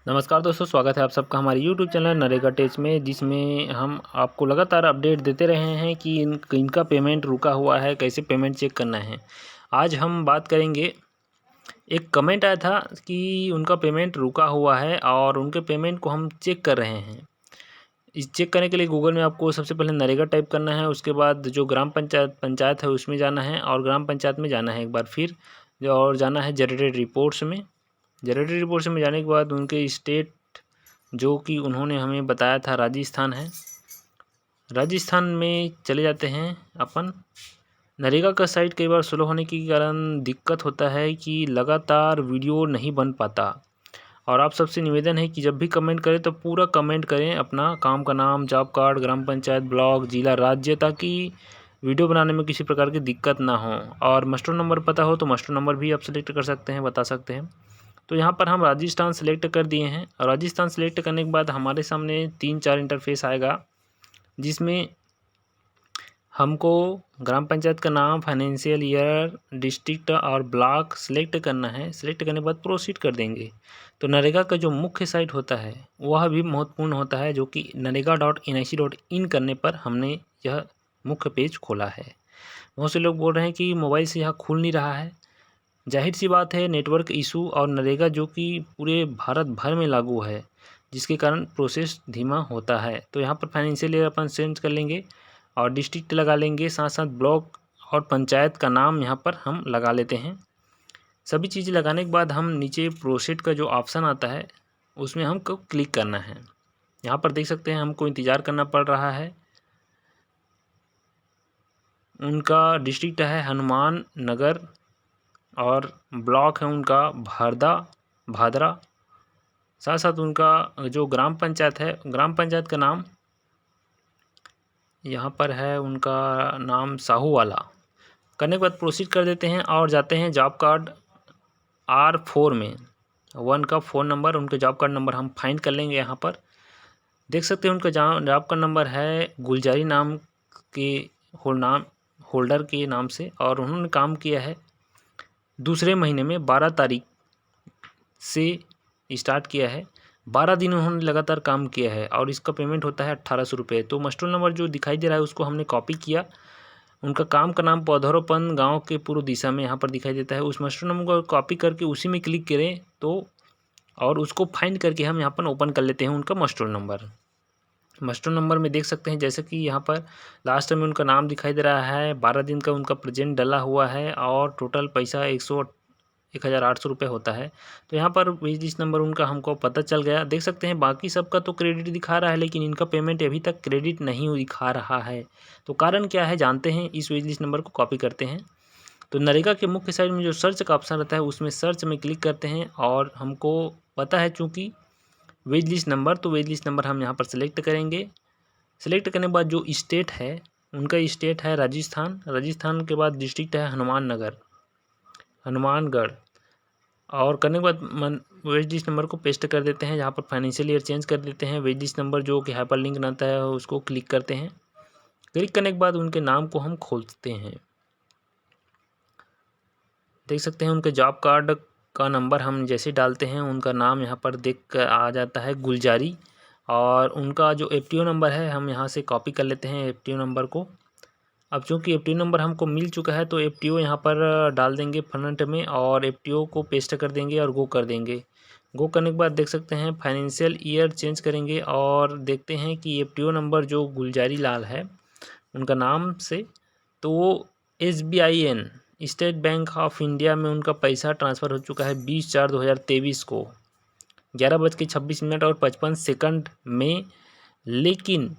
नमस्कार दोस्तों, स्वागत है आप सबका हमारे YouTube चैनल नरेगा टेच में, जिसमें हम आपको लगातार अपडेट देते रहे हैं कि इनका पेमेंट रुका हुआ है, कैसे पेमेंट चेक करना है। आज हम बात करेंगे, एक कमेंट आया था कि उनका पेमेंट रुका हुआ है और उनके पेमेंट को हम चेक कर रहे हैं। इस चेक करने के लिए गूगल में आपको सबसे पहले नरेगा टाइप करना है, उसके बाद जो ग्राम पंचायत है उसमें जाना है और ग्राम पंचायत में जाना है एक बार फिर, और जाना है जनरेटेड रिपोर्ट्स में। जनरेटेड रिपोर्ट्स में जाने के बाद उनके स्टेट जो कि उन्होंने हमें बताया था राजस्थान है, राजस्थान में चले जाते हैं अपन। नरेगा का साइट कई बार स्लो होने के कारण दिक्कत होता है कि लगातार वीडियो नहीं बन पाता, और आप सबसे निवेदन है कि जब भी कमेंट करें तो पूरा कमेंट करें, अपना काम का नाम, जॉब कार्ड, ग्राम पंचायत, ब्लॉक, जिला, राज्य, ताकि वीडियो बनाने में किसी प्रकार की दिक्कत ना हो। और मास्टर नंबर पता हो तो मास्टर नंबर भी आप सेलेक्ट कर सकते हैं, बता सकते हैं। तो यहाँ पर हम राजस्थान सेलेक्ट कर दिए हैं, और राजस्थान सेलेक्ट करने के बाद हमारे सामने 3-4 इंटरफेस आएगा, जिसमें हमको ग्राम पंचायत का नाम, फाइनेंशियल ईयर, डिस्ट्रिक्ट और ब्लॉक सेलेक्ट करना है। सेलेक्ट करने के बाद प्रोसीड कर देंगे। तो नरेगा का जो मुख्य साइट होता है वह भी महत्वपूर्ण होता है, जो कि narega.nic.in करने पर हमने यह मुख्य पेज खोला है। बहुत से लोग बोल रहे हैं कि मोबाइल से यह खुल नहीं रहा है। जाहिर सी बात है, नेटवर्क इशू और नरेगा जो कि पूरे भारत भर में लागू है, जिसके कारण प्रोसेस धीमा होता है। तो यहाँ पर फाइनेंशियल ईयर अपन चेंज कर लेंगे और डिस्ट्रिक्ट लगा लेंगे, साथ साथ ब्लॉक और पंचायत का नाम यहाँ पर हम लगा लेते हैं। सभी चीज़ें लगाने के बाद हम नीचे प्रोसीड का जो ऑप्शन आता है उसमें हमको क्लिक करना है। यहाँ पर देख सकते हैं हमको इंतज़ार करना पड़ रहा है। उनका डिस्ट्रिक्ट है हनुमान नगर और ब्लॉक है उनका भादरा। साथ साथ उनका जो ग्राम पंचायत है, ग्राम पंचायत का नाम यहाँ पर है, उनका नाम साहूवाला। करने के बाद प्रोसीड कर देते हैं और जाते हैं जॉब कार्ड R4 में। 1 का फ़ोन नंबर, उनके जॉब कार्ड नंबर हम फाइंड कर लेंगे। यहाँ पर देख सकते हैं उनका जॉब कार्ड नंबर है गुलजारी नाम के होल्डर के नाम से, और उन्होंने काम किया है दूसरे महीने में 12 तारीख से स्टार्ट किया है। 12 दिन उन्होंने लगातार काम किया है और इसका पेमेंट होता है 1800 रुपये। तो मास्टर नंबर जो दिखाई दे रहा है उसको हमने कॉपी किया। उनका काम का नाम पौधरोपण गांव के पूर्व दिशा में यहाँ पर दिखाई देता है। उस मास्टर नंबर को कॉपी करके उसी में क्लिक करें तो, और उसको फाइंड करके हम यहाँ पर ओपन कर लेते हैं उनका मास्टर नंबर। मास्टर नंबर में देख सकते हैं जैसे कि यहाँ पर लास्ट में उनका नाम दिखाई दे रहा है, 12 दिन का उनका प्रेजेंट डला हुआ है और टोटल पैसा 1800 रुपये होता है। तो यहाँ पर विश लिस्ट नंबर उनका हमको पता चल गया। देख सकते हैं बाकी सबका तो क्रेडिट दिखा रहा है, लेकिन इनका पेमेंट अभी तक क्रेडिट नहीं दिखा रहा है। तो कारण क्या है जानते हैं, इस विश लिस्ट नंबर को कॉपी करते हैं। तो नरेगा के मुख्य साइड में जो सर्च का ऑप्शन रहता है उसमें सर्च में क्लिक करते हैं, और हमको पता है चूँकि वेज लिस्ट नंबर, तो वेज लिस्ट नंबर हम यहाँ पर सेलेक्ट करेंगे। सेलेक्ट करने के बाद जो स्टेट है, उनका स्टेट है राजस्थान। राजस्थान के बाद डिस्ट्रिक्ट है हनुमानगढ़, और करने के बाद वेज लिस्ट नंबर को पेस्ट कर देते हैं। यहाँ पर फाइनेंशियल ईयर चेंज कर देते हैं। वेज लिस्ट नंबर जो कि हाइपर लिंक रहता है उसको क्लिक करते हैं। क्लिक करने के बाद उनके नाम को हम खोलते हैं। देख सकते हैं उनके जॉब कार्ड का नंबर हम जैसे डालते हैं उनका नाम यहाँ पर देख कर आ जाता है गुलजारी, और उनका जो FTO नंबर है हम यहाँ से कॉपी कर लेते हैं FTO नंबर को। अब चूँकि FTO नंबर हमको मिल चुका है तो FTO यहाँ पर डाल देंगे फ्रंट में, और FTO को पेस्ट कर देंगे और गो कर देंगे। गो करने के बाद देख सकते हैं फाइनेंशियल ईयर चेंज करेंगे और देखते हैं कि FTO नंबर जो गुलजारी लाल है उनका नाम से, तो वो SBIN state bank of India में उनका पैसा ट्रांसफ़र हो चुका है 20/4/2023 को 11:26 और 55 सेकंड में, लेकिन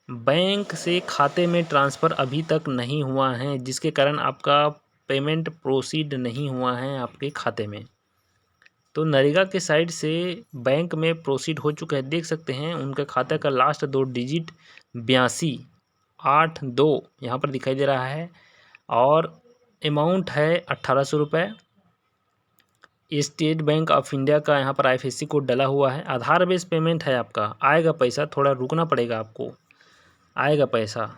बैंक से खाते में ट्रांसफ़र अभी तक नहीं हुआ है, जिसके कारण आपका पेमेंट प्रोसीड नहीं हुआ है आपके खाते में। तो नरेगा के साइड से बैंक में प्रोसीड हो चुका है। देख सकते हैं उनके खाते का लास्ट 2 डिजिट 8282 यहाँ पर दिखाई दे रहा है, और अमाउंट है 1800 रुपये। स्टेट बैंक ऑफ इंडिया का यहाँ पर IFSC कोड डला हुआ है। आधार बेस पेमेंट है आपका, आएगा पैसा, थोड़ा रुकना पड़ेगा आपको, आएगा पैसा।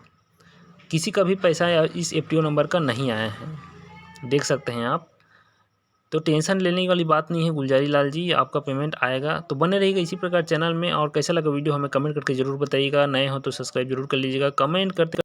किसी का भी पैसा इस FTO नंबर का नहीं आया है, देख सकते हैं आप। तो टेंशन लेने वाली बात नहीं है गुलजारी लाल जी, आपका पेमेंट आएगा। तो बने रहिएगा इसी प्रकार चैनल में। और कैसा लगा वीडियो हमें कमेंट करके ज़रूर बताइएगा। नए हो तो सब्सक्राइब जरूर कर लीजिएगा। कमेंट करते